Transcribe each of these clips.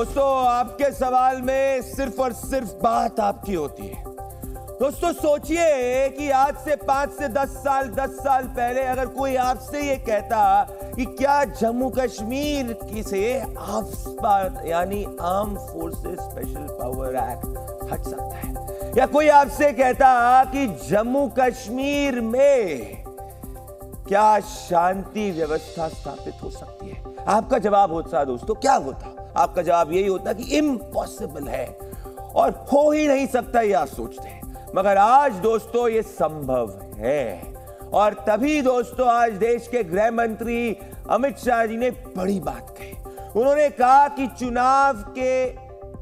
दोस्तों, आपके सवाल में सिर्फ और सिर्फ बात आपकी होती है। दोस्तों सोचिए कि आज से 5 से 10 साल पहले अगर कोई आपसे ये कहता कि क्या जम्मू कश्मीर की से आफ्स्पा यानी arm forces special power act हट सकता है, या कोई आपसे कहता कि जम्मू कश्मीर में क्या शांति व्यवस्था स्थापित हो सकती है, आपका जवाब होता दोस्तों क्या होता? आपका जवाब यही होता कि इम्पॉसिबल है और हो ही नहीं सकता, ये आप सोचते हैं। मगर आज दोस्तों ये संभव है, और तभी दोस्तों आज देश के गृह मंत्री अमित शाह जी ने बड़ी बात कही। उन्होंने कहा कि चुनाव के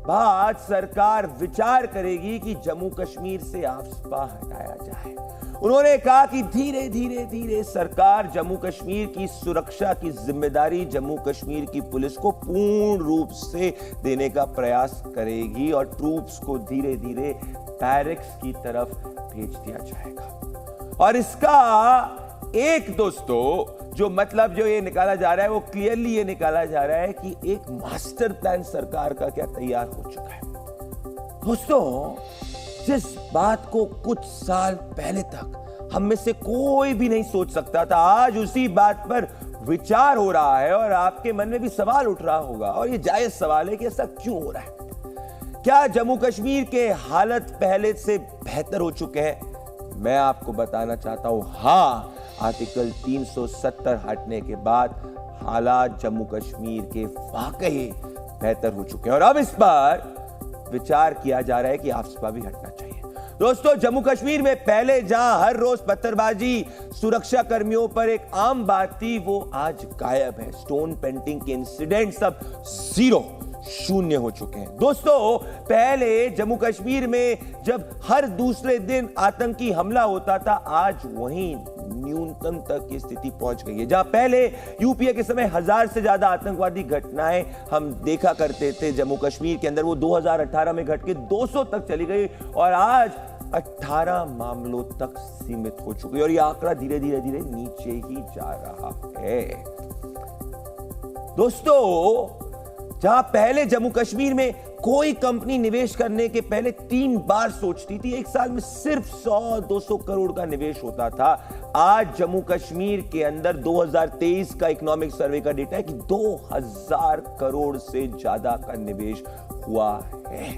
बाद सरकार विचार करेगी कि जम्मू कश्मीर से आफ्स्पा हटाया जाए। उन्होंने कहा कि धीरे धीरे सरकार जम्मू कश्मीर की सुरक्षा की जिम्मेदारी जम्मू कश्मीर की पुलिस को पूर्ण रूप से देने का प्रयास करेगी और ट्रूप्स को धीरे धीरे बैरक्स की तरफ भेज दिया जाएगा। और इसका एक दोस्तों जो ये निकाला जा रहा है वो क्लियरली ये निकाला जा रहा है कि एक मास्टर प्लान सरकार का क्या तैयार हो चुका है। दोस्तों, जिस बात को कुछ साल पहले तक हम में से कोई भी नहीं सोच सकता था, आज उसी बात पर विचार हो रहा है और आपके मन में भी सवाल उठ रहा होगा, और ये जायज सवाल है कि ऐसा क्यों हो रहा है। क्या जम्मू कश्मीर के हालत पहले से बेहतर हो चुके हैं? मैं आपको बताना चाहता हूं, हाँ, आर्टिकल 370 हटने के बाद हालात जम्मू कश्मीर के वाकई बेहतर हो चुके हैं और अब इस पर विचार किया जा रहा है कि आफ्स्पा भी हटना चाहिए। दोस्तों, जम्मू कश्मीर में पहले जहां हर रोज पत्थरबाजी सुरक्षा कर्मियों पर एक आम बात थी, वो आज गायब है। स्टोन पेंटिंग के इंसिडेंट्स अब शून्य हो चुके हैं। दोस्तों, पहले जम्मू कश्मीर में जब हर दूसरे दिन आतंकी हमला होता था, आज वहीं न्यूनतम तक की स्थिति पहुंच गई है। जहां पहले यूपीए के समय 1000 से ज्यादा आतंकवादी घटनाएं हम देखा करते थे जम्मू कश्मीर के अंदर, वो 2018 में घट के 200 तक चली गई और आज 18 मामलों तक सीमित हो चुकी है और यह आंकड़ा धीरे धीरे नीचे ही जा रहा है। दोस्तों, जहां पहले जम्मू कश्मीर में कोई कंपनी निवेश करने के पहले 3 बार सोचती थी, एक साल में सिर्फ 100-200 करोड़ का निवेश होता था, आज जम्मू कश्मीर के अंदर 2023 का इकोनॉमिक सर्वे का डेटा है कि 2000 करोड़ से ज्यादा का निवेश हुआ है।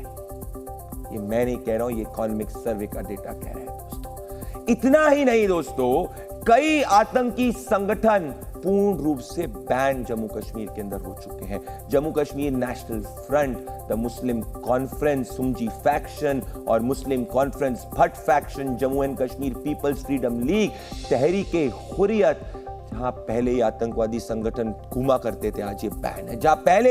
ये मैं नहीं कह रहा हूं, ये इकोनॉमिक सर्वे का डेटा कह रहा है दोस्तों। इतना ही नहीं दोस्तों, कई आतंकी संगठन पूर्ण रूप से बैन जम्मू कश्मीर के अंदर हो चुके हैं। Jammu Kashmir national front, the Muslim conference सुमजी फैक्शन और Muslim conference Bhatt faction, Jammu and Kashmir people's freedom league, तहरीके हुर्रियत, जहां पहले ही आतंकवादी संगठन घुमा करते थे, आज ये बैन है। जहां पहले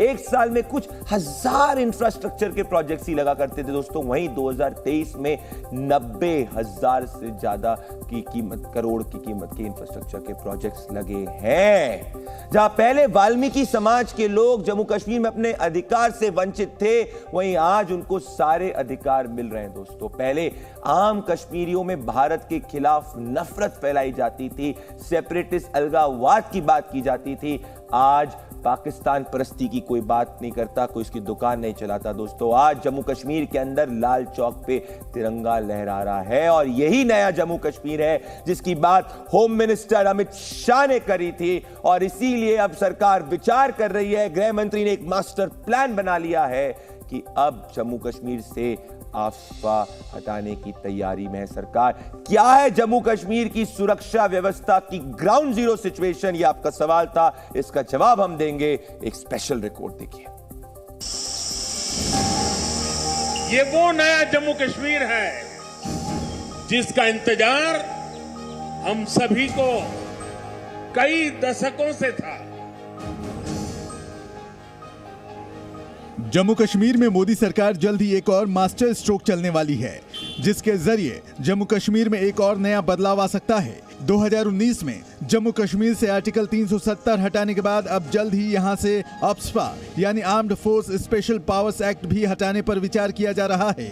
एक साल में कुछ 1000 इंफ्रास्ट्रक्चर के प्रोजेक्ट्स ही लगा करते थे दोस्तों, वहीं 2023 में 90,000 से ज्यादा की कीमत, करोड़ की कीमत के इंफ्रास्ट्रक्चर के प्रोजेक्ट्स लगे हैं। जहां पहले वाल्मीकि समाज के लोग जम्मू कश्मीर में अपने अधिकार से वंचित थे, वहीं आज उनको सारे अधिकार मिल रहे हैं दोस्तों। पहले आम कश्मीरियों में भारत के खिलाफ नफरत फैलाई जाती थी, सेपरेटिस्ट अलगाववाद की बात की जाती थी, आज पाकिस्तान परस्ती की कोई बात नहीं करता, कोई इसकी दुकान नहीं चलाता दोस्तों। आज जम्मू कश्मीर के अंदर लाल चौक पे तिरंगा लहरा रहा है और यही नया जम्मू कश्मीर है जिसकी बात होम मिनिस्टर अमित शाह ने करी थी और इसीलिए अब सरकार विचार कर रही है, गृह मंत्री ने एक मास्टर प्लान बना लिया है कि अब जम्मू कश्मीर से आफ्स्पा हटाने की तैयारी में है सरकार। क्या है जम्मू कश्मीर की सुरक्षा व्यवस्था की ग्राउंड जीरो सिचुएशन, ये आपका सवाल था, इसका जवाब हम देंगे। एक स्पेशल रिपोर्ट देखिए। ये वो नया जम्मू कश्मीर है जिसका इंतजार हम सभी को कई दशकों से था। जम्मू कश्मीर में मोदी सरकार जल्द ही एक और मास्टर स्ट्रोक चलने वाली है, जिसके जरिए जम्मू कश्मीर में एक और नया बदलाव आ सकता है। 2019 में जम्मू कश्मीर से आर्टिकल 370 हटाने के बाद अब जल्द ही यहां से आफ्स्पा यानी armed force special powers act भी हटाने पर विचार किया जा रहा है।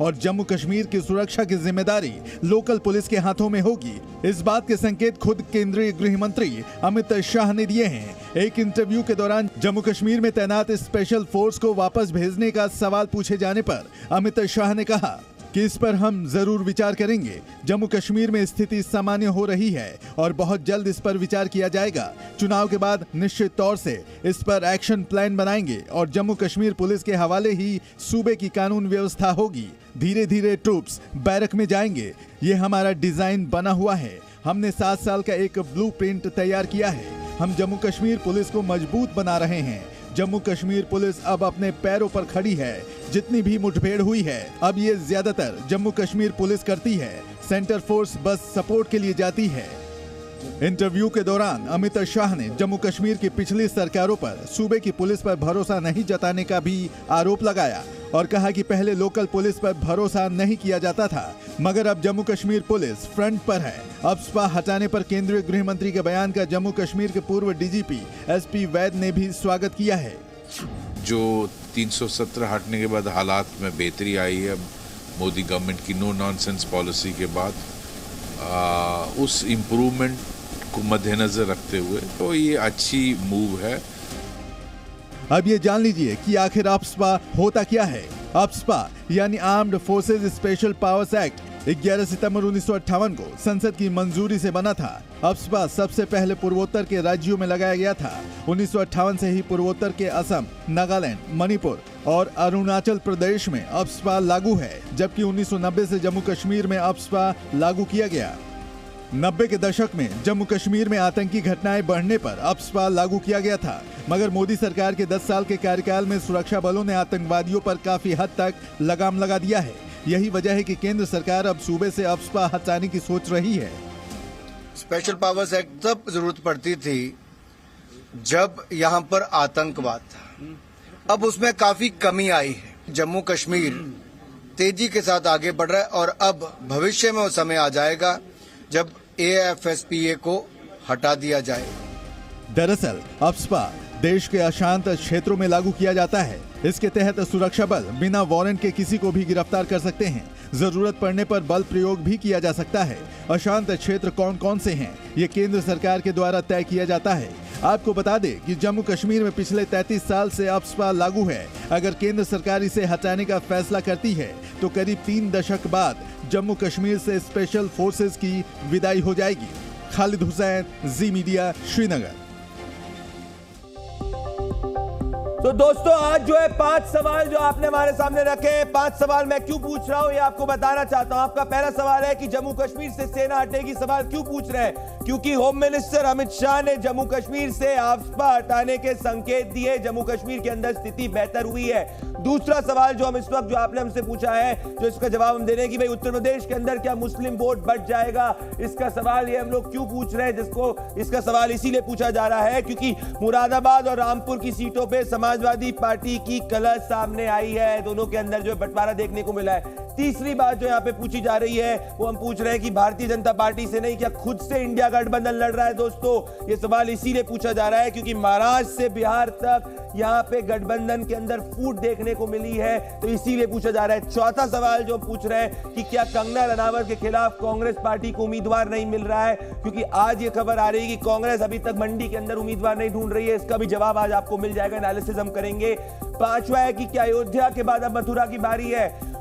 और जम्मू कश्मीर की सुरक्षा की जिम्मेदारी लोकल पुलिस के हाथों में होगी। इस बात के संकेत खुद केंद्रीय गृह मंत्री अमित शाह ने दिए हैं। एक इंटरव्यू के दौरान जम्मू कश्मीर में तैनात स्पेशल फोर्स को वापस भेजने का सवाल पूछे जाने पर अमित शाह ने कहा कि इस पर हम जरूर विचार करेंगे। जम्मू कश्मीर में स्थिति सामान्य हो रही है और बहुत जल्द इस पर विचार किया जाएगा। चुनाव के बाद निश्चित तौर से इस पर एक्शन प्लान बनाएंगे और जम्मू कश्मीर पुलिस के हवाले ही सूबे की कानून व्यवस्था होगी। धीरे धीरे ट्रूप्स बैरक में जाएंगे। ये हमारा डिजाइन बना हुआ है। हमने 7 साल का एक ब्लूप्रिंट तैयार किया है। हम जम्मू कश्मीर पुलिस को मजबूत बना रहे हैं। जम्मू कश्मीर पुलिस अब अपने पैरों पर खड़ी है। जितनी भी मुठभेड़ हुई है अब ये ज्यादातर जम्मू कश्मीर पुलिस करती है। सेंटर फोर्स बस सपोर्ट के लिए जाती है। इंटरव्यू के दौरान अमित शाह ने जम्मू कश्मीर की पिछली सरकारों पर सूबे की पुलिस पर भरोसा नहीं जताने का भी आरोप लगाया और कहा कि पहले लोकल पुलिस पर भरोसा नहीं किया जाता था, मगर अब जम्मू कश्मीर पुलिस फ्रंट पर है। अफस्पा हटाने पर केंद्रीय गृह मंत्री के बयान का जम्मू कश्मीर के पूर्व डीजीपी एसपी वैद ने भी स्वागत किया है। जो 317 हटने के बाद हालात में बेहतरी आई है मोदी गवर्नमेंट की नो नॉनसेंस पॉलिसी के बाद, उस इम्प्रूवमेंट को मद्देनजर रखते हुए तो ये अच्छी मूव है। अब ये जान लीजिए कि आखिर अफस्पा होता क्या है। अफस्पा यानी armed forces special powers act 11 सितंबर 1958 को संसद की मंजूरी से बना था। अफस्पा सबसे पहले पूर्वोत्तर के राज्यों में लगाया गया था। 1958 से ही पूर्वोत्तर के असम, नागालैंड, मणिपुर और अरुणाचल प्रदेश में अफस्पा लागू है, जबकि 1990 से जम्मू कश्मीर में अफस्पा लागू किया गया। 90 के दशक में जम्मू कश्मीर में आतंकी घटनाएं बढ़ने पर अफस्पा लागू किया गया था, मगर मोदी सरकार के 10 साल के कार्यकाल में सुरक्षा बलों ने आतंकवादियों पर काफी हद तक लगाम लगा दिया है। यही वजह है कि केंद्र सरकार अब सूबे से अफस्पा हटाने की सोच रही है। स्पेशल पावर्स एक्ट तब जरूरत पड़ती थी जब यहाँ पर आतंकवाद था। अब उसमें काफी कमी आई है। जम्मू कश्मीर तेजी के साथ आगे बढ़ रहा है और अब भविष्य में वो समय आ जाएगा जब AFSPA को हटा दिया जाए। दरअसल अफस्पा देश के अशांत क्षेत्रों में लागू किया जाता है। इसके तहत सुरक्षा बल बिना वारंट के किसी को भी गिरफ्तार कर सकते हैं। जरूरत पड़ने पर बल प्रयोग भी किया जा सकता है। अशांत क्षेत्र कौन कौन से हैं, ये केंद्र सरकार के द्वारा तय किया जाता है। आपको बता दें कि जम्मू कश्मीर में पिछले 33 साल से अफस्पा लागू है। अगर केंद्र सरकार इसे हटाने का फैसला करती है तो करीब 3 दशक बाद जम्मू कश्मीर से स्पेशल फोर्सेस की विदाई हो जाएगी। खालिद हुसैन, जी मीडिया, श्रीनगर। तो दोस्तों आज जो है 5 सवाल जो आपने हमारे सामने रखे हैं, 5 सवाल मैं क्यों पूछ रहा हूं ये आपको बताना चाहता हूं। आपका पहला सवाल है कि जम्मू कश्मीर से सेना हटेगी। सवाल क्यों पूछ रहे हैं? क्योंकि होम मिनिस्टर अमित शाह ने जम्मू कश्मीर से अफस्पा हटाने के संकेत दिए। जम्मू कश्मीर के अंदर स्थिति बेहतर हुई है। दूसरा सवाल जो हम इस वक्त जो आपने हमसे पूछा है, जो इसका जवाब हम दे रहे हैं कि भाई उत्तर प्रदेश के अंदर क्या मुस्लिम वोट बढ़ जाएगा, इसका सवाल ये हम लोग क्यों पूछ रहे हैं, जिसको इसका सवाल इसीलिए पूछा जा रहा है क्योंकि मुरादाबाद और रामपुर की सीटों पे समाजवादी पार्टी की कलह सामने आई है। दोनों के अंदर जो है बंटवारा देखने को मिला है। तीसरी बात जो यहाँ पे पूछी जा रही है वो हम पूछ रहे हैं कि भारतीय जनता पार्टी से नहीं, क्या खुद से इंडिया गठबंधन लड़ रहा है। दोस्तों ये सवाल इसीलिए पूछा जा रहा है क्योंकि महाराष्ट्र से बिहार तक यहाँ पे गठबंधन के अंदर फूट देखने को मिली है, तो इसीलिए पूछा जा रहा है। चौथा सवाल जो पूछ रहे हैं कि क्या कंगना रनावत के खिलाफ कांग्रेस पार्टी को उम्मीदवार नहीं मिल रहा है, क्योंकि आज ये खबर आ रही है कि कांग्रेस अभी तक मंडी के अंदर उम्मीदवार नहीं ढूंढ रही है। इसका भी जवाब आज आपको मिल जाएगा, एनालिसिस हम करेंगे। पांचवा है कि क्या अयोध्या के बाद अब मथुरा की बारी है।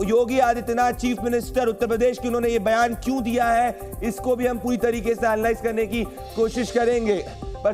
योगी आदित्यनाथ चीफ मिनिस्टर उत्तर प्रदेश के, उन्होंने ये बयान क्यों दिया है, इसको भी हम पूरी तरीके से एनालाइज करने की कोशिश करेंगे। पर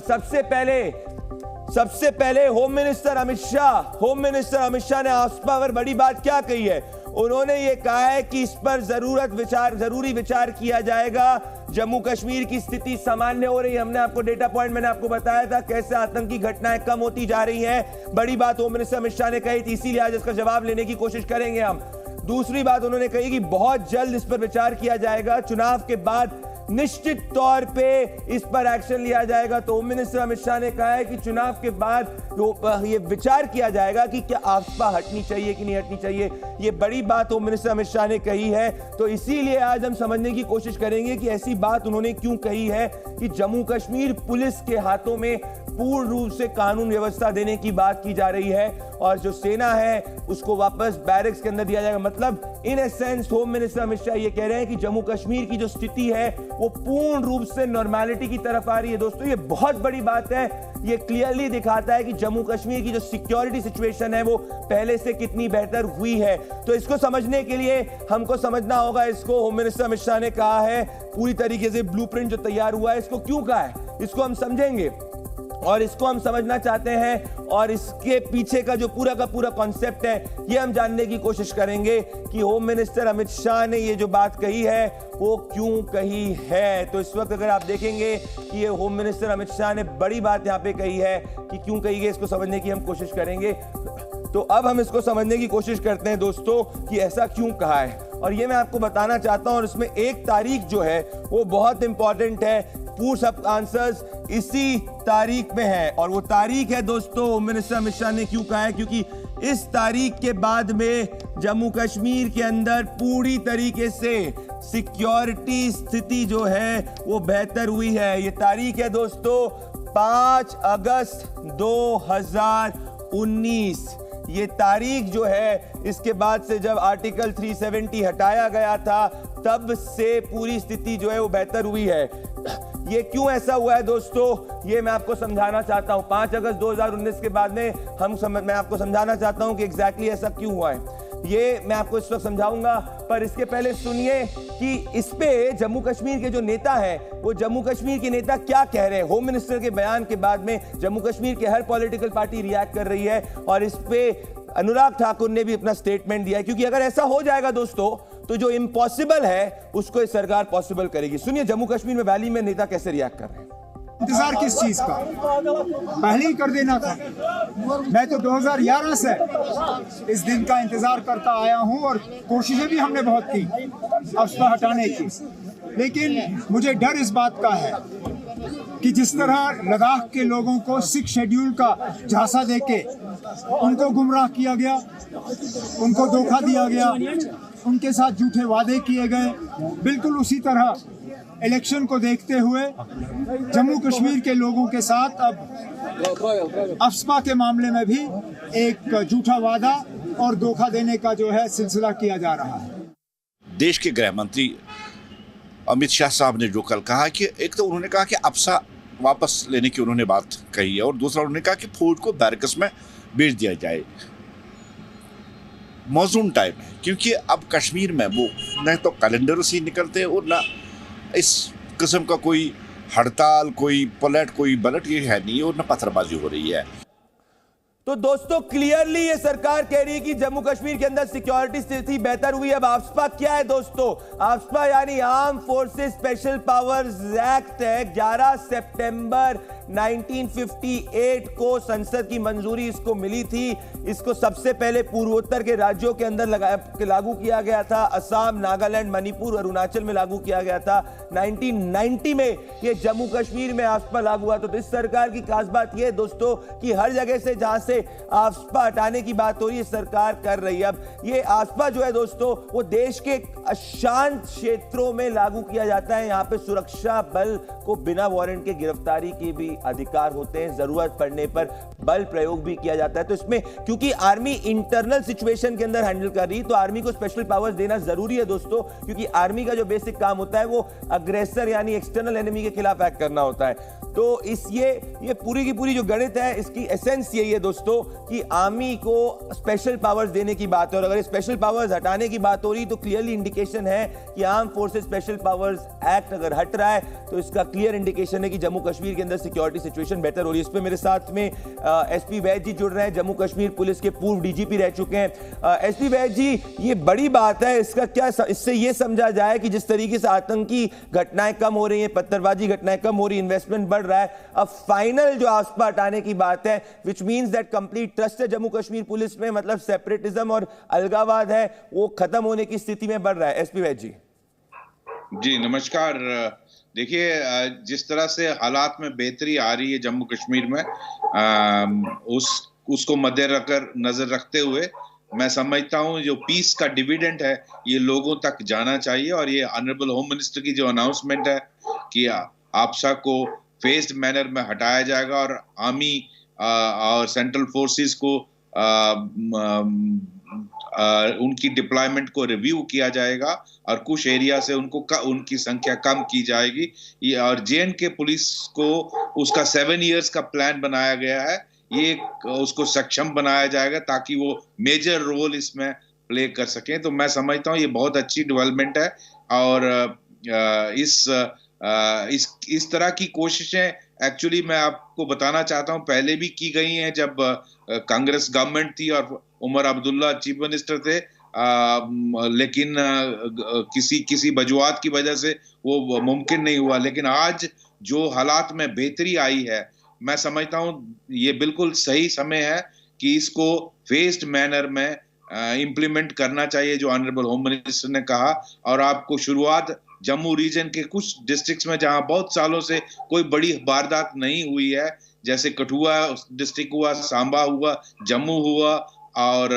सबसे पहले होम मिनिस्टर अमित शाह ने अफस्पा पर बड़ी बात क्या कही है। उन्होंने ये कहा है कि इस पर जरूरी विचार किया जाएगा। जम्मू कश्मीर की स्थिति सामान्य हो रही है। हमने आपको डेटा पॉइंट मैंने आपको बताया था कैसे आतंकी घटनाएं कम होती जा रही हैं। बड़ी बात होम मिनिस्टर अमित शाह ने कही थी, इसीलिए आज इसका जवाब लेने की कोशिश करेंगे हम। दूसरी बात उन्होंने कही कि बहुत जल्द इस पर विचार किया जाएगा, चुनाव के बाद निश्चित तौर पे इस पर एक्शन लिया जाएगा। तो होम मिनिस्टर अमित शाह ने कहा है कि चुनाव के बाद ये विचार किया जाएगा कि क्या अफस्पा हटनी चाहिए कि नहीं हटनी चाहिए। ये बड़ी बात होम मिनिस्टर अमित शाह ने कही है। तो इसीलिए आज हम समझने की कोशिश करेंगे कि ऐसी बात उन्होंने क्यों कही है कि जम्मू कश्मीर पुलिस के हाथों में पूर्ण रूप से कानून व्यवस्था देने की बात की जा रही है और जो सेना है उसको वापस बैरक्स के अंदर दिया जाएगा। मतलब in essence home minister Amit Shah ये कह रहे हैं कि जम्मू कश्मीर की जो स्थिति है वो पूर्ण रूप से नॉर्मैलिटी की तरफ आ रही है। दोस्तों ये बहुत बड़ी बात है, ये क्लियरली दिखाता है कि जम्मू कश्मीर की जो सिक्योरिटी सिचुएशन है वो पहले से कितनी बेहतर हुई है। तो इसको समझने के लिए हमको समझना होगा, इसको होम मिनिस्टर अमित शाह ने कहा है पूरी तरीके से ब्लूप्रिंट जो तैयार हुआ है, इसको क्यों कहा है इसको हम समझेंगे और इसको हम समझना चाहते हैं और इसके पीछे का जो पूरा का पूरा कॉन्सेप्ट है ये हम जानने की कोशिश करेंगे कि होम मिनिस्टर अमित शाह ने ये जो बात कही है वो क्यों कही है। तो इस वक्त अगर आप देखेंगे कि ये होम मिनिस्टर अमित शाह ने बड़ी बात यहाँ पे कही है कि क्यों कही है, इसको समझने की हम कोशिश करेंगे। तो अब हम इसको समझने की कोशिश करते हैं दोस्तों कि ऐसा क्यों कहा है और ये मैं आपको बताना चाहता हूं और इसमें एक तारीख जो है वो बहुत इंपॉर्टेंट है। पूरे सब आंसर्स इसी तारीख में है और वो तारीख है दोस्तों होम मिनिस्टर अमित शाह ने क्यों कहा है, क्योंकि इस तारीख के बाद में जम्मू कश्मीर के अंदर पूरी तरीके से सिक्योरिटी स्थिति जो है वो बेहतर हुई है। ये तारीख है दोस्तों 5 अगस्त 2019। ये तारीख जो है इसके बाद से जब आर्टिकल 370 हटाया गया था तब से पूरी स्थिति जो है वो बेहतर हुई है। ये क्यों ऐसा हुआ है दोस्तों ये मैं आपको समझाना चाहता हूं। 5 अगस्त 2019 के बाद में मैं आपको समझाना चाहता हूं कि एग्जैक्टली ऐसा क्यों हुआ है, ये मैं आपको इस वक्त समझाऊंगा। पर इसके पहले सुनिए कि इस पे जम्मू कश्मीर के जो नेता हैं वो जम्मू कश्मीर के नेता क्या कह रहे हैं। होम मिनिस्टर के बयान के बाद में जम्मू कश्मीर के हर पॉलिटिकल पार्टी रिएक्ट कर रही है और इस पे अनुराग ठाकुर ने भी अपना स्टेटमेंट दिया है, क्योंकि अगर ऐसा हो जाएगा दोस्तों तो जो इम्पॉसिबल है उसको ये सरकार पॉसिबल करेगी। सुनिए जम्मू कश्मीर में वैली में नेता कैसे रिएक्ट कर रहे हैं। इंतजार किस चीज का, पहले ही कर देना था। मैं तो 2011 से इस दिन का इंतजार करता आया हूं और कोशिशें भी हमने बहुत की अफवाह हटाने की, लेकिन मुझे डर इस बात का है कि जिस तरह लद्दाख के लोगों को 6 शेड्यूल का झांसा देके उनको गुमराह किया गया, उनको धोखा दिया गया, उनके साथ झूठे वादे किए गए, बिल्कुल उसी तरह इलेक्शन को देखते हुए जम्मू कश्मीर के लोगों के साथ अब अफस्पा के मामले में भी एक झूठा वादा और धोखा देने का जो है सिलसिला किया जा रहा है। देश के गृह मंत्री अमित शाह साहब ने जो कल कहा कि एक तो उन्होंने कहा कि अफसा वापस लेने की उन्होंने बात कही है और दूसरा उन्होंने कहा कि फौज को बैरकस में भेज दिया जाए। मौजून टाइम है क्योंकि अब कश्मीर में वो न तो कैलेंडर से निकलते और न इस किस्म का कोई हड़ताल, कोई पलट, कोई बलट ये है नहीं और न पत्थरबाजी हो रही है। तो दोस्तों क्लियरली ये सरकार कह रही है कि जम्मू कश्मीर के अंदर सिक्योरिटी स्थिति बेहतर हुई। अब आफ्सपा क्या है दोस्तों, आफ्सपा यानी arm forces special powers act है। 11 सितंबर 1958 को संसद की मंजूरी इसको मिली थी। इसको सबसे पहले पूर्वोत्तर के राज्यों के अंदर लागू किया गया था। असम, नागालैंड, मणिपुर, अरुणाचल में लागू किया गया था। 1990 में ये जम्मू कश्मीर में आफ्सपा लागू हुआ। तो इस सरकार की खास बात यह है दोस्तों कि हर जगह से जहां से आफ्सपा हटाने की बात हो रही है सरकार कर रही है। अब ये आफ्सपा जो है दोस्तों वो देश के अशांत क्षेत्रों में लागू किया जाता है। यहां पे सुरक्षा बल को बिना वारंट के गिरफ्तारी के भी अधिकार होते हैं, जरूरत पड़ने पर बल प्रयोग भी किया जाता है। तो इसमें क्योंकि आर्मी इंटरनल सिचुएशन के अंदर हैंडल कर रही है तो आर्मी को स्पेशल पावर्स देना जरूरी है दोस्तों, क्योंकि आर्मी का जो बेसिक काम होता है वो अग्रेसर यानी एक्सटर्नल एनिमी के खिलाफ एक्ट करना होता है। तो ये पूरी की पूरी जो गणित है इसकी एसेंस यही है दोस्तों कि आर्मी को स्पेशल पावर्स देने की बात है और अगर स्पेशल पावर्स हटाने की बात हो रही तो क्लियरली इंडिकेशन है कि arm forces special powers act अगर हट रहा है तो इसका क्लियर इंडिकेशन है कि जम्मू कश्मीर के अंदर सिक्योरिटी सिचुएशन बेहतर हो रही है। इस पे मेरे साथ में एसपी वैद जी जुड़ रहे हैं, जम्मू कश्मीर पुलिस के पूर्व डीजीपी रह चुके हैं। एसपी वैद जी, ये बड़ी बात है, इसका क्या इससे ये समझा जाए कि जिस तरीके से आतंकी घटनाएं कम हो रही हैं, पत्थरबाजी घटनाएं कम हो रही, इन्वेस्टमेंट बढ़ रहा है, अब फाइनल जो आफ्सपा हटाने की बात है which means that complete trust है जम्मू कश्मीर पुलिस में, मतलब सेपरेटिज्म और अलगावाद है वो खत्म होने की स्थिति में बढ़ रहा है। एसपी वैद जी नमस्कार। देखिए जिस तरह से हालात में बेहतरी आ रही है जम्मू कश्मीर में उसको नजर रखते हुए मैं समझता हूं जो पीस का डिविडेंड है ये लोगों तक जाना चाहिए और ये ऑनरेबल होम मिनिस्टर की जो अनाउंसमेंट है कि आफ्सा को फेस्ड मैनर में हटाया जाएगा और आर्मी और सेंट्रल फोर्सेस को उनकी डिप्लॉयमेंट को रिव्यू किया जाएगा और कुछ एरिया से उनकी संख्या कम की जाएगी। और J&K पुलिस को उसका 7 इयर्स का प्लान बनाया गया है, ये उसको सक्षम बनाया जाएगा ताकि वो मेजर रोल इसमें प्ले कर सकें। तो मैं समझता हूँ ये बहुत अच्छी डेवलपमेंट है और इस तरह की कोशिशें एक्चुअली मैं आपको बताना चाहता हूं पहले भी की गई हैं जब कांग्रेस गवर्नमेंट थी और उमर अब्दुल्ला चीफ मिनिस्टर थे, लेकिन किसी वजूहात की वजह से वो मुमकिन नहीं हुआ। लेकिन आज जो हालात में बेहतरी आई है, मैं समझता हूं ये बिल्कुल सही समय है कि इसको फेस्ड मैनर में इम्प्लीमेंट करना चाहिए जो ऑनरेबल होम मिनिस्टर ने कहा। और आपको शुरुआत जम्मू रीजन के कुछ डिस्ट्रिक्ट्स में जहां बहुत सालों से कोई बड़ी वारदात नहीं हुई है, जैसे कठुआ डिस्ट्रिक्ट हुआ, सांबा हुआ, जम्मू हुआ और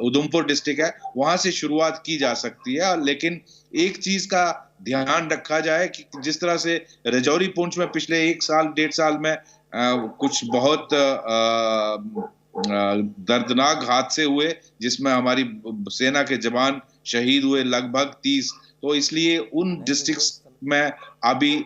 उधमपुर डिस्ट्रिक्ट है, वहां से शुरुआत की जा सकती है। लेकिन एक चीज का ध्यान रखा जाए कि जिस तरह से रजौरी पुंछ में पिछले 1 साल 1.5 साल में कुछ बहुत दर्दनाक हादसे हुए जिसमें हमारी सेना के जवान शहीद हुए लगभग 30, तो इसलिए उन डिस्ट्रिक्ट्स में अभी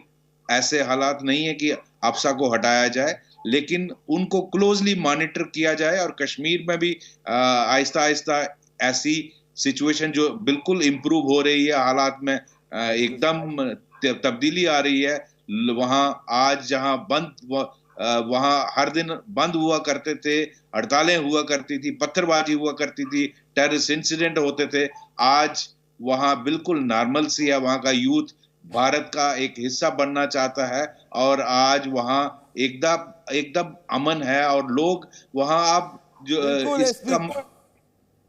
ऐसे हालात नहीं है कि अफसा को हटाया जाए, लेकिन उनको क्लोजली मॉनिटर किया जाए। और कश्मीर में भी आहिस्ता आहिस्ता ऐसी सिचुएशन जो बिल्कुल इम्प्रूव हो रही है, हालात में एकदम तब्दीली आ रही है। वहां आज जहां वहां हर दिन बंद हुआ करते थे, हड़तालें हुआ करती थी, पत्थरबाजी हुआ करती थी, टेररिस्ट इंसिडेंट होते थे, आज वहां बिल्कुल नॉर्मल सी है। वहां का यूथ भारत का एक हिस्सा बनना चाहता है और आज वहां एकदम अमन है और लोग वहां आप जो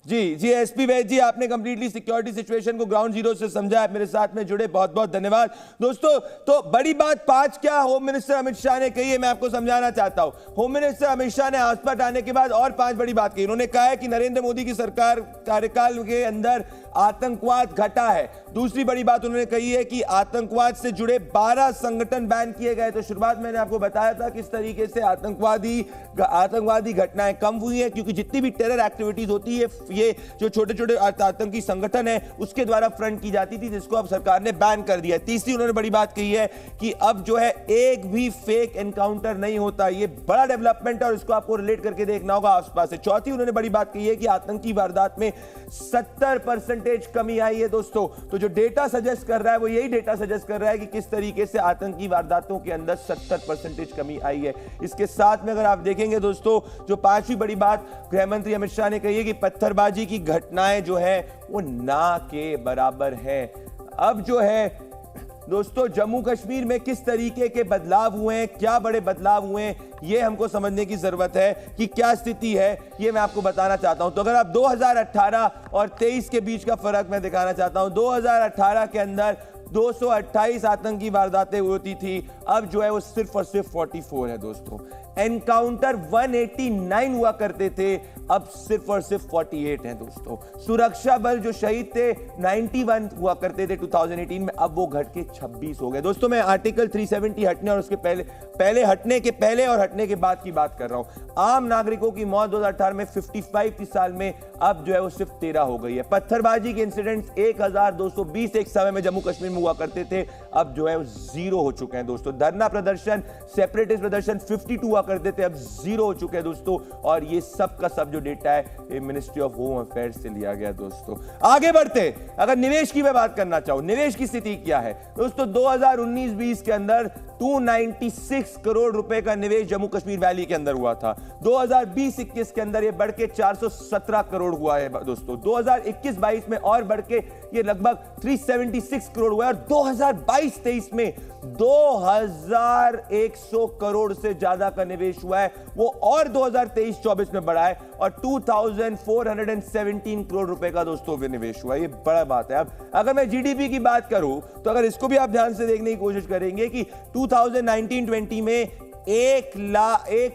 जी एसपी वैद जी, आपने कंप्लीटली सिक्योरिटी सिचुएशन को ग्राउंड जीरो से समझा। मेरे साथ में जुड़े बहुत बहुत धन्यवाद दोस्तों। तो बड़ी बात 5 क्या होम मिनिस्टर अमित शाह ने कही है, मैं आपको समझाना चाहता हूं। होम मिनिस्टर अमित शाह ने हाउस आने के बाद और 5 बड़ी बात कही। उन्होंने कहा है कि नरेंद्र मोदी की सरकार कार्यकाल के अंदर आतंकवाद घटा है। दूसरी बड़ी बात उन्होंने कही है कि आतंकवाद से जुड़े 12 संगठन बैन किए गए। तो शुरुआत मैंने आपको बताया था किस तरीके से आतंकवादी घटनाएं कम हुई हैं, क्योंकि जितनी भी टेरर एक्टिविटीज होती है ये जो छोटे छोटे आतंकी संगठन है उसके द्वारा फ्रंट की जाती थी, जिसको अब सरकार ने बैन कर दिया है। तीसरी उन्होंने बड़ी बात कही है कि अब जो है एक भी फेक एनकाउंटर नहीं होता। ये बड़ा डेवलपमेंट है और इसको आपको रिलेट करके देखना होगा आसपास से। चौथी उन्होंने बड़ी बात कही है कि आतंकी वारदात में 70% कमी आई है दोस्तों। तो जो डेटा सजेस्ट कर रहा है वो यही डेटा सजेस्ट कर रहा है कि किस तरीके से आतंकी वारदातों के अंदर 70% कमी आई है। इसके साथ में अगर आप देखेंगे दोस्तों, जो 5वीं बड़ी बात गृह मंत्री अमित शाह ने कही है कि पत्थरबाजी की घटनाएं जो है वो ना के बराबर है। अब जो है दोस्तों जम्मू कश्मीर में किस तरीके के बदलाव हुए हैं, क्या बड़े बदलाव हुए हैं, ये हमको समझने की जरूरत है कि क्या स्थिति है, ये मैं आपको बताना चाहता हूं। तो अगर आप 2018 और 23 के बीच का फर्क मैं दिखाना चाहता हूं। 2018 के अंदर 228 आतंकी वारदातें होती थी, अब जो है वो सिर्फ और सिर्फ 44 है दोस्तों। एनकाउंटर 189 हुआ करते थे, अब सिर्फ और सिर्फ 48 हैं दोस्तों। सुरक्षा बल जो शहीद थे 91 हुआ करते थे 2018 में, अब वो घट के 26 हो गए दोस्तों। मैं आर्टिकल 370 हटने और उसके पहले हटने के पहले और हटने के बाद की बात कर रहा हूं। आम नागरिकों की मौत 2018 में 55 साल में अब जो है वो सिर्फ 13 हो गई है। पत्थरबाजी के इंसिडेंट्स 1220 एक समय में जम्मू कश्मीर में हुआ करते थे, अब जो है वो 0 हो चुके हैं दोस्तों। धरना प्रदर्शन, सेपरेटिस्ट प्रदर्शन 52 हुआ करते थे, अब 0 हो चुके हैं दोस्तों। और ये सब का सब जो डेटा है ये मिनिस्ट्री ऑफ होम अफेयर्स से लिया गया दोस्तों। आगे बढ़ते, अगर निवेश की मैं बात करना चाहूं, निवेश की स्थिति क्या है दोस्तों। 2019-20 के अंदर 296 करोड़ रुपए का निवेश जम्मू कश्मीर वैली के अंदर हुआ था। 2020-21 के अंदर ये बढ़ के 417 करोड़ हुआ है दोस्तों। 2021-22 में और बढ़ के ये लगभग 376 करोड़ हुआ है। और 2022-23 में 2100 करोड़ से ज्यादा का निवेश हुआ है, वो और 2023-24 में बढ़ा है और 2417 करोड़ रुपए का दोस्तों निवेश हुआ है। ये बड़ा बात है। अब अगर मैं जीडीपी की बात करूं तो अगर इसको भी आप ध्यान से देखने की कोशिश करेंगे कि 2019-20 में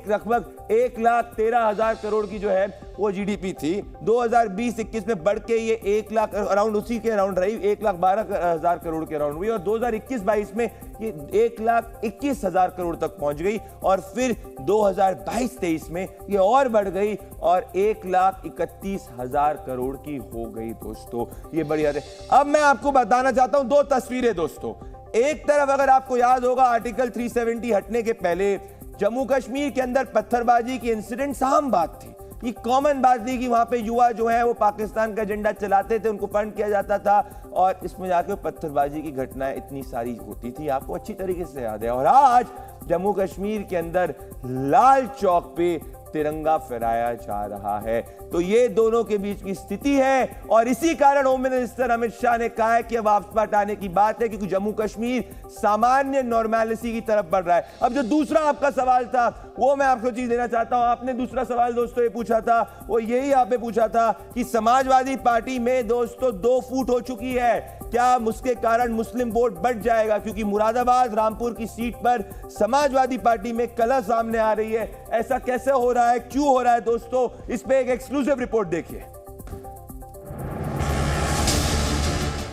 लगभग 1,13,000 करोड़ की जो है वो जीडीपी थी। 2020-21 में बढ़ के ये 1 लाख अराउंड उसी के अराउंड रही, 1,12,000 करोड़ के अराउंड हुई और 2021-22 में ये 1,21,000 करोड़ तक पहुंच गई और फिर 2022-23 में ये और बढ़ गई और 1,31,000 करोड़ की हो गई। दोस्तों ये बढ़िया है। अब मैं आपको बताना चाहता हूं 2 तस्वीरें दोस्तों। एक तरफ अगर आपको याद होगा आर्टिकल 370 हटने के पहले जम्मू कश्मीर के अंदर पत्थरबाजी की इंसिडेंट आम बात थी, ये कॉमन बात थी कि वहां पे युवा जो है वो पाकिस्तान का एजेंडा चलाते थे, उनको फंड किया जाता था और इसमें जाकर पत्थरबाजी की घटनाएं इतनी सारी होती थी, आपको अच्छी तरीके से याद है। और आज जम्मू कश्मीर के अंदर लाल चौक पे तिरंगा फहराया जा रहा है। तो ये दोनों के बीच की स्थिति है और इसी कारण होम मिनिस्टर अमित शाह ने कहा है कि अब वापस हटाने की बात है क्योंकि जम्मू कश्मीर सामान्य नॉर्मैलिटी की तरफ बढ़ रहा है। अब जो दूसरा आपका सवाल था वो मैं आपको चीज देना चाहता हूं। आपने दूसरा सवाल दोस्तों ये पूछा था, वो यही आपने पूछा था कि समाजवादी पार्टी में दोस्तों 2 फूट हो चुकी है, क्या उसके कारण मुस्लिम वोट बढ़ जाएगा? क्योंकि मुरादाबाद रामपुर की सीट पर समाजवादी पार्टी में कलह सामने आ रही है। ऐसा कैसे हो रहा है, क्यों हो रहा है दोस्तों, इस पे एक एक्सक्लूसिव रिपोर्ट देखिए।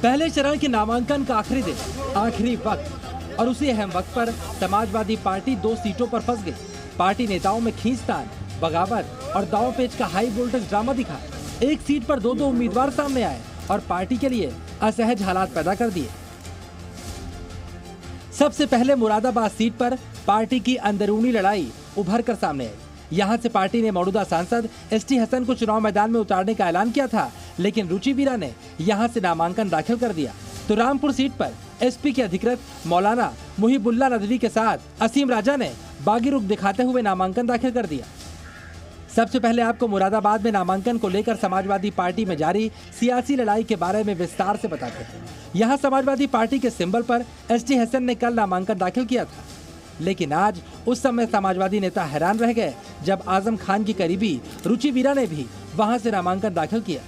पहले चरण के नामांकन का आखिरी दिन, आखिरी वक्त और उसी अहम वक्त पर समाजवादी पार्टी 2 सीटों पर फंस गई। पार्टी नेताओं में खींचतान, बगावत और दांव-पेच का हाई वोल्टेज ड्रामा दिखा। एक सीट पर 2 उम्मीदवार सामने आए और पार्टी के लिए असहज हालात पैदा कर दिए। सबसे पहले मुरादाबाद सीट पर पार्टी की अंदरूनी लड़ाई उभर कर सामने आई। यहां से पार्टी ने मौजूदा सांसद एसटी हसन को चुनाव मैदान में उतारने का ऐलान किया था, लेकिन रुचि वीरा ने यहां से नामांकन दाखिल कर दिया। तो रामपुर सीट पर एसपी के अधिकृत मौलाना मुहिबुल्लाह नदवी के साथ असीम राजा ने बागी रुख दिखाते हुए नामांकन दाखिल कर दिया। सबसे पहले आपको मुरादाबाद में नामांकन को लेकर समाजवादी पार्टी में जारी सियासी लड़ाई के बारे में विस्तार से बताते हैं। यहाँ समाजवादी पार्टी के सिंबल पर एसटी हसन ने कल नामांकन दाखिल किया था, लेकिन आज उस समय समाजवादी नेता हैरान रह गए जब आजम खान की करीबी रुचि वीरा ने भी वहां से नामांकन दाखिल किया।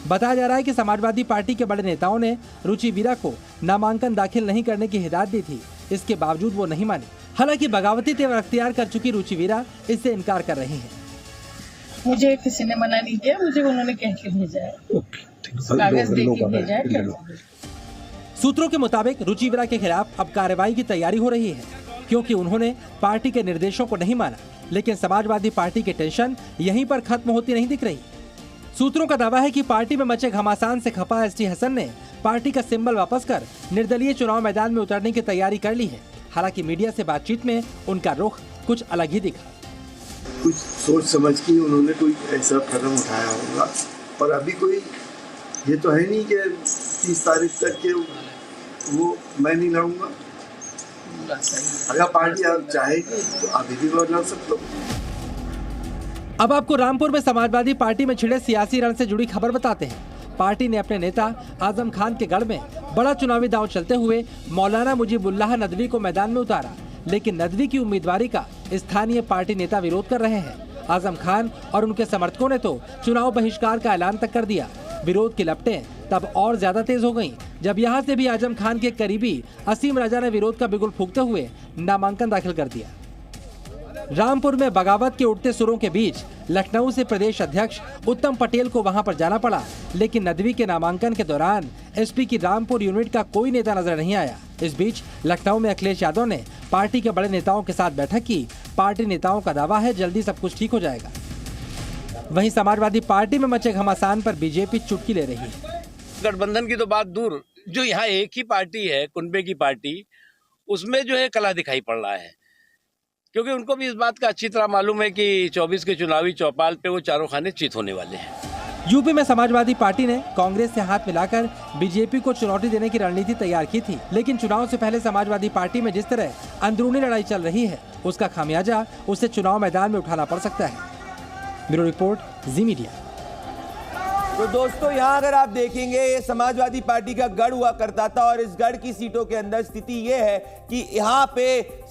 बताया जा रहा है कि समाजवादी पार्टी के बड़े नेताओं ने रुचि वीरा को नामांकन दाखिल नहीं करने की हिदायत दी थी, इसके बावजूद वो नहीं मानी। हालांकि बगावती तेवर अख्तियार कर चुकी रुचि वीरा इससे इनकार कर रही है। मुझे किसी ने मना नहीं किया, मुझे उन्होंने कह के भेजा है, कागज दे के भेजा है। सूत्रों के मुताबिक रुचि वीरा के खिलाफ अब कार्रवाई की तैयारी हो रही है, क्योंकि उन्होंने पार्टी के निर्देशों को नहीं माना। लेकिन समाजवादी पार्टी की टेंशन यहीं पर खत्म होती नहीं दिख रही। सूत्रों का दावा है कि पार्टी में मचे घमासान से खफा एसटी हसन ने पार्टी का सिंबल वापस कर निर्दलीय चुनाव मैदान में उतरने की तैयारी कर ली है। हालांकि मीडिया से बातचीत में उनका रुख कुछ अलग ही दिखा। कुछ सोच समझ के उन्होंने कोई ऐसा कदम उठाया होगा, पर अभी कोई ये तो है नहीं कि 30 तारीख तक के वो मैं नहीं लड़ूंगा। अगर पार्टी आप चाहेगी तो अभी भी वो लड़ सकते हो। अब आपको रामपुर में समाजवादी पार्टी में छिड़े सियासी रण से जुड़ी खबर बताते हैं। पार्टी ने अपने नेता आजम खान के गढ़ में बड़ा चुनावी दांव चलते हुए मौलाना मुजीबुल्लाह नदवी को मैदान में उतारा, लेकिन नदवी की उम्मीदवारी का स्थानीय पार्टी नेता विरोध कर रहे हैं। आजम खान और उनके समर्थकों ने तो चुनाव बहिष्कार का ऐलान तक कर दिया। विरोध की लपटें तब और ज्यादा तेज हो गईं, जब यहां से भी आजम खान के करीबी असीम राजा ने विरोध का बिगुल फूंकते हुए नामांकन दाखिल कर दिया। रामपुर में बगावत के उठते सुरों के बीच लखनऊ से प्रदेश अध्यक्ष उत्तम पटेल को वहां पर जाना पड़ा, लेकिन नदवी के नामांकन के दौरान एसपी की रामपुर यूनिट का कोई नेता नजर नहीं आया। इस बीच लखनऊ में अखिलेश यादव ने पार्टी के बड़े नेताओं के साथ बैठक की। पार्टी नेताओं का दावा है जल्दी सब कुछ ठीक हो जाएगा। वहीं समाजवादी पार्टी में मचे घमासान पर बीजेपी चुटकी ले रही है। गठबंधन की तो बात दूर, जो यहाँ एक ही पार्टी है कुनबे की पार्टी, उसमें जो है कला दिखाई पड़ रहा है, क्योंकि उनको भी इस बात का अच्छी तरह मालूम है कि 24 के चुनावी चौपाल पे वो चारों खाने चित होने वाले हैं। यूपी में समाजवादी पार्टी ने कांग्रेस से हाथ मिलाकर बीजेपी को चुनौती देने की रणनीति तैयार की थी, लेकिन चुनाव से पहले समाजवादी पार्टी में जिस तरह अंदरूनी लड़ाई चल रही है, उसका खामियाजा उसे चुनाव मैदान में उठाना पड़ सकता है। ब्यूरो रिपोर्ट, जी मीडिया। तो दोस्तों यहाँ अगर आप देखेंगे ये समाजवादी पार्टी का गढ़ हुआ करता था और इस गढ़ की सीटों के अंदर स्थिति ये है कि यहाँ पे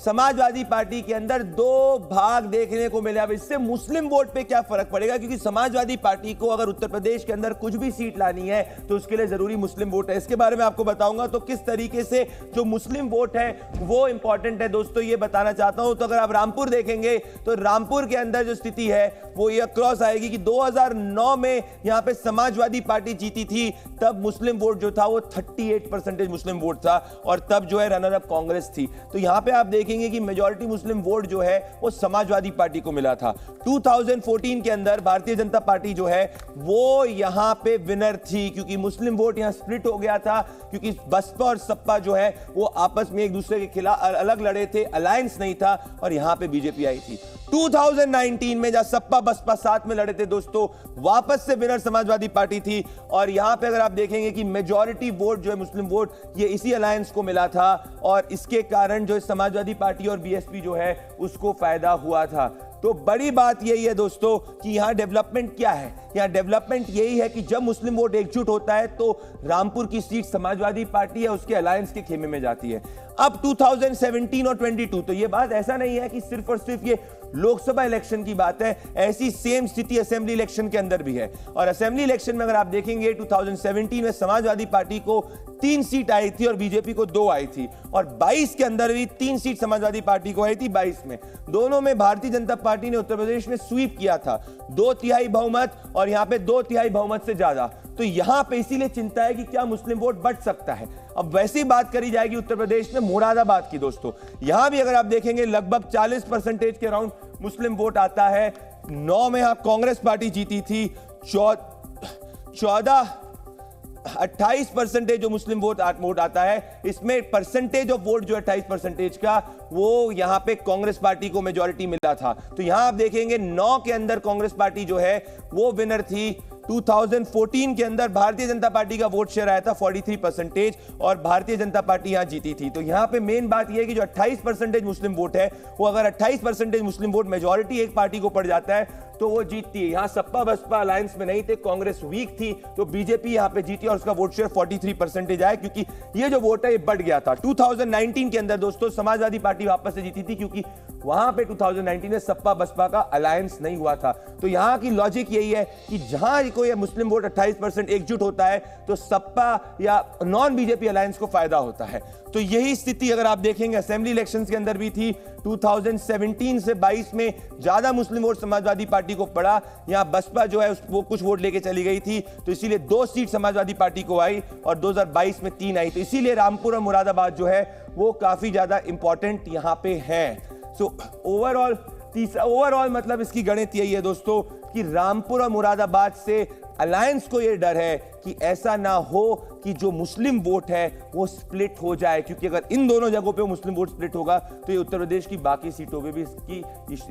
समाजवादी पार्टी के अंदर दो भाग देखने को मिले। अब इससे मुस्लिम वोट पे क्या फर्क पड़ेगा, क्योंकि समाजवादी पार्टी को अगर उत्तर प्रदेश के अंदर कुछ भी सीट लानी है तो उसके लिए जरूरी मुस्लिम वोट है। इसके बारे में आपको बताऊंगा तो किस तरीके से जो मुस्लिम वोट है वो इंपॉर्टेंट है दोस्तों, ये बताना चाहता हूं। तो अगर आप रामपुर देखेंगे तो रामपुर के अंदर जो स्थिति है वो ये क्रॉस आएगी कि 2009 में यहां पे समाजवादी पार्टी जीती थी, तब मुस्लिम वोट जो था वो 38% मुस्लिम वोट था और तब जो है रनर अप कांग्रेस थी। तो यहां पे आप देखेंगे कि मेजॉरिटी मुस्लिम वोट जो है वो समाजवादी पार्टी को मिला था। 2014 के अंदर भारतीय जनता पार्टी जो है वो यहां पे विनर थी, क्योंकि मुस्लिम वोट यहां स्प्लिट हो गया था, क्योंकि बसपा और सपा जो है वो आपस में एक दूसरे के खिलाफ अलग लड़े थे, अलायंस नहीं था और यहां पे बीजेपी आई थी। 2019 में जब सपा बसपा साथ में लड़े थे दोस्तों, वापस से विनर समाजवादी पार्टी थी और यहां पे अगर आप देखेंगे कि मेजॉरिटी वोट जो है मुस्लिम वोट ये इसी अलायंस को मिला था और इसके कारण जो समाजवादी पार्टी और बीएसपी जो है उसको फायदा हुआ था। तो बड़ी बात यही है दोस्तों कि यहां डेवलपमेंट क्या है, यहां डेवलपमेंट यही है कि जब मुस्लिम वोट एकजुट होता है तो रामपुर की सीट समाजवादी पार्टी है उसके अलायंस के खेमे में जाती है। अब 2017 और 22 तो ये बात ऐसा नहीं है कि सिर्फ और सिर्फ ये लोकसभा इलेक्शन की बात है, ऐसी सेम स्थिति असेंबली इलेक्शन के अंदर भी है। और असेंबली इलेक्शन में अगर आप देखेंगे 2017 में समाजवादी पार्टी को 3 सीट आई थी और बीजेपी को 2 आई थी और 22 के अंदर भी 3 सीट समाजवादी पार्टी को आई थी। 22 में दोनों में भारतीय जनता पार्टी ने उत्तर प्रदेश में स्वीप किया था, 2/3 बहुमत और यहां पे 2/3 बहुमत से ज्यादा। तो यहां पे इसीलिए चिंता है कि क्या मुस्लिम वोट बढ़ सकता है। अब वैसी बात करी जाएगी उत्तर प्रदेश में मुरादाबाद की दोस्तों, यहां भी अगर आप देखेंगे लगभग 40% के अराउंड मुस्लिम वोट आता है। 9 में यहां कांग्रेस पार्टी जीती थी, 28% जो मुस्लिम वोट आता है, इसमें परसेंटेज ऑफ वोट जो 28% का वो यहां पे कांग्रेस पार्टी को मेजॉरिटी मिला था। तो यहां आप देखेंगे 9 के अंदर कांग्रेस पार्टी जो है वो विनर थी। 2014 के अंदर भारतीय जनता पार्टी का वोट शेयर आया था 43% और भारतीय जनता पार्टी यहां जीती थी। तो यहां पे मेन बात यह है कि जो 28% मुस्लिम वोट है वो अगर 28% मुस्लिम वोट मेजॉरिटी एक पार्टी को पड़ जाता है तो वो जीतती है। यहां सपा बसपा अलायंस में नहीं थे, कांग्रेस वीक थी, तो बीजेपी यहां पे जीती और उसका वोट शेयर 43% आया, क्योंकि ये जो वोट है ये बढ़ गया था। 2019 के अंदर दोस्तों समाजवादी पार्टी वापस से जीती थी, क्योंकि वहां पे 2019 में सपा बसपा का अलायंस नहीं हुआ था। तो यहां की लॉजिक यही है कि जहां कोई मुस्लिम वोट 28% एकजुट होता है तो सपा या नॉन बीजेपी अलायंस को फायदा होता है। तो यही स्थिति अगर आप देखेंगे असेंबली इलेक्शंस के अंदर भी थी। 2017 से 22 में ज्यादा मुस्लिम वोट समाजवादी पार्टी को पड़ा, यहां बसपा जो है वो कुछ वोट लेके चली गई थी, तो इसीलिए 2 सीट समाजवादी पार्टी को आई और 2022 में 3 आई। तो इसीलिए रामपुर और मुरादाबाद जो है वो काफी ज्यादा इंपॉर्टेंट यहां पे है। सो ओवरऑल मतलब इसकी गणित यही है दोस्तों कि रामपुर और मुरादाबाद से अलायंस को यह डर है कि ऐसा ना हो कि जो मुस्लिम वोट है वो स्प्लिट हो जाए, क्योंकि अगर इन दोनों जगहों पे मुस्लिम वोट स्प्लिट होगा तो ये उत्तर प्रदेश की बाकी सीटों पे भी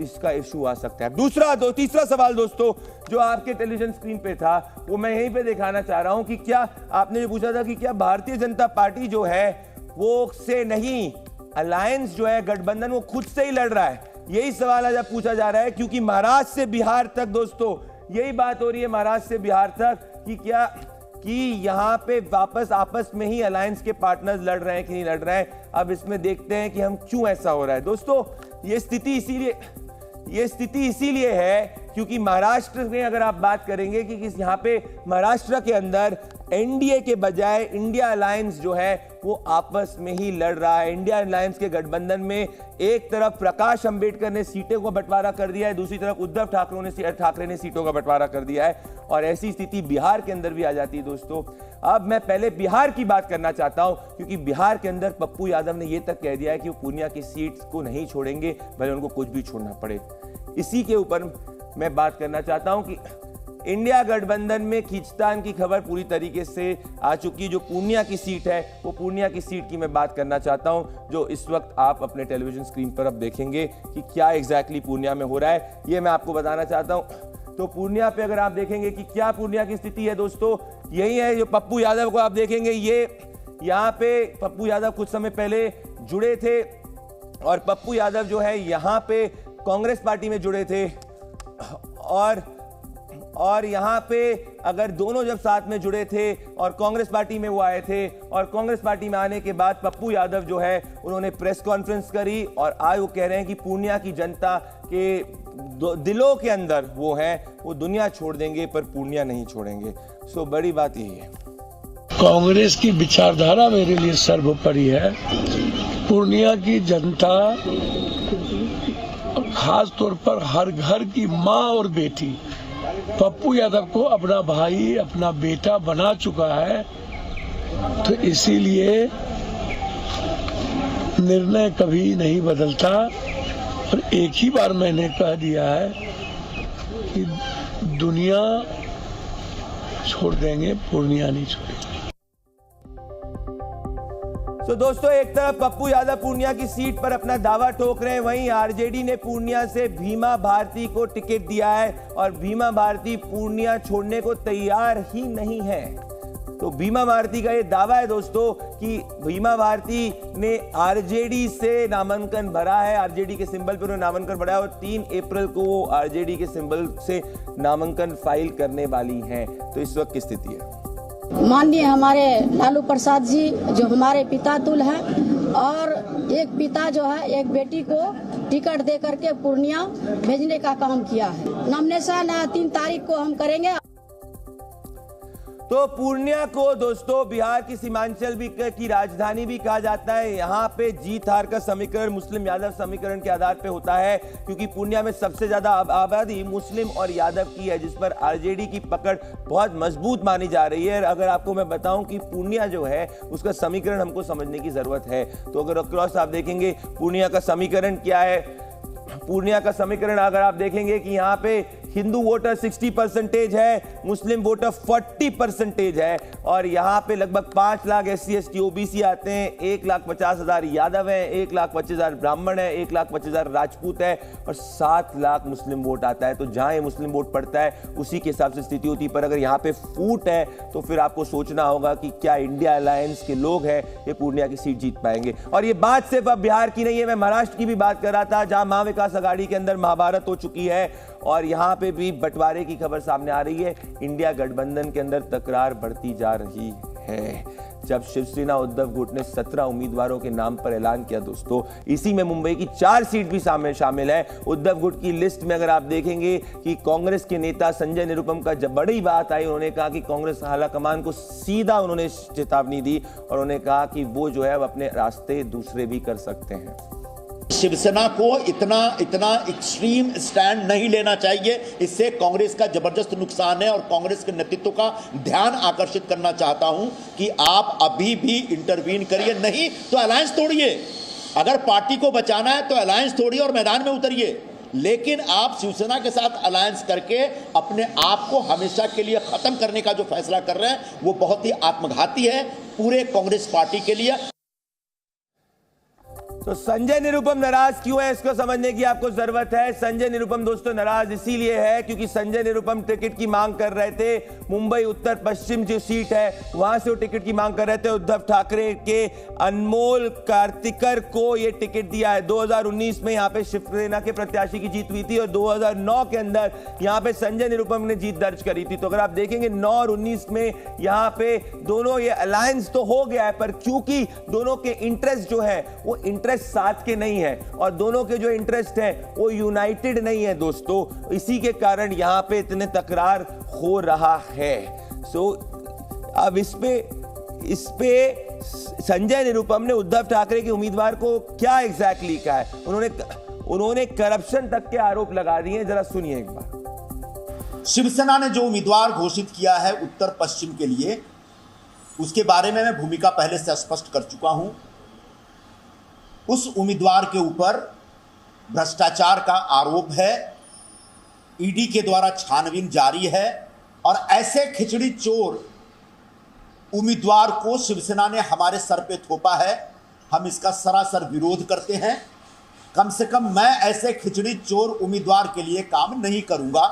इसका इशू आ सकता है। तीसरा सवाल दोस्तों जो आपके टेलीविजन स्क्रीन पे था वो मैं यहीं पे दिखाना चाह रहा हूं कि क्या आपने जो पूछा था कि क्या भारतीय जनता पार्टी जो है वो से नहीं, अलायंस जो है गठबंधन वो खुद से ही लड़ रहा है, यही सवाल आज पूछा जा रहा है। क्योंकि महाराष्ट्र से बिहार तक दोस्तों यही बात हो रही है, महाराष्ट्र से बिहार तक कि क्या कि यहां पे वापस आपस में ही अलायंस के पार्टनर्स लड़ रहे हैं कि नहीं लड़ रहे हैं। अब इसमें देखते हैं कि हम क्यों ऐसा हो रहा है दोस्तों। ये स्थिति इसीलिए है क्योंकि महाराष्ट्र में अगर आप बात करेंगे कि यहां पे महाराष्ट्र के अंदर एनडीए के बजाय इंडिया अलायंस जो है वो आपस में ही लड़ रहा है। इंडिया अलायंस के गठबंधन में एक तरफ प्रकाश अंबेडकर ने सीटों का बंटवारा कर दिया है, दूसरी तरफ उद्धव ठाकरे ने सीटों का बंटवारा कर दिया है और ऐसी स्थिति बिहार के अंदर भी आ जाती है दोस्तों। अब मैं पहले बिहार की बात करना चाहता हूं क्योंकि बिहार के अंदर पप्पू यादव ने यह तक कह दिया है कि वो पूर्णिया की सीट को नहीं छोड़ेंगे, भले उनको कुछ भी छोड़ना पड़े। इसी के ऊपर मैं बात करना चाहता हूं कि इंडिया गठबंधन में खींचतान की खबर पूरी तरीके से आ चुकी। जो पूर्णिया की सीट है वो पूर्णिया की सीट की मैं बात करना चाहता हूं, जो इस वक्त आप अपने टेलीविजन स्क्रीन पर अब देखेंगे कि क्या एग्जैक्टली पूर्णिया में हो रहा है, ये मैं आपको बताना चाहता हूं। तो पूर्णिया पे अगर आप देखेंगे कि क्या पूर्णिया की स्थिति है दोस्तों, यही है। जो पप्पू यादव को आप देखेंगे, ये यहाँ पे पप्पू यादव कुछ समय पहले जुड़े थे और पप्पू यादव जो है यहाँ पे कांग्रेस पार्टी में जुड़े थे और और यहाँ पे अगर दोनों जब साथ में जुड़े थे और कांग्रेस पार्टी में वो आए थे और कांग्रेस पार्टी में आने के बाद पप्पू यादव जो है उन्होंने प्रेस कॉन्फ्रेंस करी और आज वो कह रहे हैं कि पूर्णिया की जनता के दिलों के अंदर वो है, वो दुनिया छोड़ देंगे पर पूर्णिया नहीं छोड़ेंगे। सो बड़ी बात यही है, कांग्रेस की विचारधारा मेरे लिए सर्वोपरि है। पूर्णिया की जनता खास तौर पर हर घर की माँ और बेटी पप्पू यादव को अपना भाई अपना बेटा बना चुका है, तो इसीलिए निर्णय कभी नहीं बदलता। और एक ही बार मैंने कह दिया है कि दुनिया छोड़ देंगे, पूर्णिया नहीं छोड़ेंगे। तो दोस्तों, एक तरफ पप्पू यादव पूर्णिया की सीट पर अपना दावा ठोक रहे हैं, वहीं आरजेडी ने पूर्णिया से भीमा भारती को टिकट दिया है और भीमा भारती पूर्णिया छोड़ने को तैयार ही नहीं है। तो भीमा भारती का ये दावा है दोस्तों कि भीमा भारती ने आरजेडी से नामांकन भरा है, आरजेडी के सिंबल पर उन्होंने नामांकन भरा है और 3 अप्रैल को वो आरजेडी के सिंबल से नामांकन फाइल करने वाली हैं। तो इस वक्त की स्थिति है, माननीय हमारे लालू प्रसाद जी जो हमारे पिता तुल हैं और एक पिता जो है एक बेटी को टिकट दे करके पूर्णिया भेजने का काम किया है। नॉमिनेशन 3 तारीख को हम करेंगे। तो पूर्णिया को दोस्तों बिहार की सीमांचल भी की राजधानी भी कहा जाता है। यहाँ पे जीत हार का समीकरण मुस्लिम यादव समीकरण के आधार पे होता है, क्योंकि पूर्णिया में सबसे ज्यादा आबादी मुस्लिम और यादव की है, जिस पर आरजेडी की पकड़ बहुत मजबूत मानी जा रही है। अगर आपको मैं बताऊं कि पूर्णिया जो है उसका समीकरण हमको समझने की जरूरत है, तो अगर अक्रॉस आप देखेंगे पूर्णिया का समीकरण क्या है, पूर्णिया का समीकरण अगर आप देखेंगे कि यहाँ पे हिंदू वोटर 60% है, मुस्लिम वोटर 40% है और यहाँ पे लगभग 5 लाख SC ST OBC आते हैं, 1,50,000 यादव हैं, 1,25,000 ब्राह्मण है, 1,25,000 राजपूत है और 7 लाख मुस्लिम वोट आता है। तो जहां ये मुस्लिम वोट पड़ता है उसी के हिसाब से स्थिति होती है। पर अगर यहाँ पे फूट है तो फिर आपको सोचना होगा कि क्या इंडिया अलायंस के लोग हैं ये पूर्णिया की सीट जीत पाएंगे। और ये बात सिर्फ अब बिहार की नहीं है, मैं महाराष्ट्र की भी बात कर रहा था, जहां महा विकास आघाड़ी के अंदर महाभारत हो चुकी है और यहां पे भी बंटवारे की खबर सामने आ रही है। इंडिया गठबंधन के अंदर तकरार बढ़ती जा रही है। जब शिवसेना उद्धव गुट ने 17 उम्मीदवारों के नाम पर ऐलान किया दोस्तों, इसी में मुंबई की 4 सीट भी शामिल है। उद्धव गुट की लिस्ट में अगर आप देखेंगे कि कांग्रेस के नेता संजय निरुपम का जब बड़ी बात आई, उन्होंने कहा कि कांग्रेस आलाकमान को सीधा उन्होंने चेतावनी दी और उन्होंने कहा कि वो जो है अपने रास्ते दूसरे भी कर सकते हैं। शिवसेना को इतना एक्सट्रीम स्टैंड नहीं लेना चाहिए, इससे कांग्रेस का जबरदस्त नुकसान है। और कांग्रेस के नेतृत्व का ध्यान आकर्षित करना चाहता हूं कि आप अभी भी इंटरवीन करिए, नहीं तो अलायंस तोड़िए। अगर पार्टी को बचाना है तो अलायंस तोड़िए और मैदान में उतरिए, लेकिन आप शिवसेना के साथ अलायंस करके अपने आप को हमेशा के लिए खत्म करने का जो फैसला कर रहे हैं वो बहुत ही आत्मघाती है पूरे कांग्रेस पार्टी के लिए। तो संजय निरुपम नाराज क्यों है, इसको समझने की आपको जरूरत है। संजय निरुपम दोस्तों नाराज इसीलिए है क्योंकि संजय निरुपम टिकट की मांग कर रहे थे। मुंबई उत्तर पश्चिम जो सीट है वहां से वो टिकट की मांग कर रहे थे। उद्धव ठाकरे के अनमोल कार्तिकर को ये टिकट दिया है। 2019 में यहाँ पे शिवसेना के प्रत्याशी की जीत हुई थी और 2009 के अंदर यहाँ पे संजय निरुपम ने जीत दर्ज करी थी। तो अगर आप देखेंगे 9 और 19 में यहाँ पे दोनों ये अलायंस तो हो गया है, पर क्योंकि दोनों के इंटरेस्ट जो है वो इंटरेस्ट साथ के नहीं है और दोनों के जो इंटरेस्ट हैं वो यूनाइटेड नहीं है दोस्तों, इसी के कारण यहां पे इतने तकरार हो रहा है। अब इस पे संजय निरुपम ने उद्धव ठाकरे के उम्मीदवार को क्या एग्जैक्टली कहा है, उन्होंने करप्शन तक के आरोप लगा दिए। जरा सुनिए एक बार। शिवसेना ने जो उम्मीदवार घोषित किया है उत्तर पश्चिम के लिए, उसके बारे में मैं भूमिका पहले से स्पष्ट कर चुका हूं। उस उम्मीदवार के ऊपर भ्रष्टाचार का आरोप है, ईडी के द्वारा छानबीन जारी है और ऐसे खिचड़ी चोर उम्मीदवार को शिवसेना ने हमारे सर पे थोपा है। हम इसका सरासर विरोध करते हैं। कम से कम मैं ऐसे खिचड़ी चोर उम्मीदवार के लिए काम नहीं करूंगा।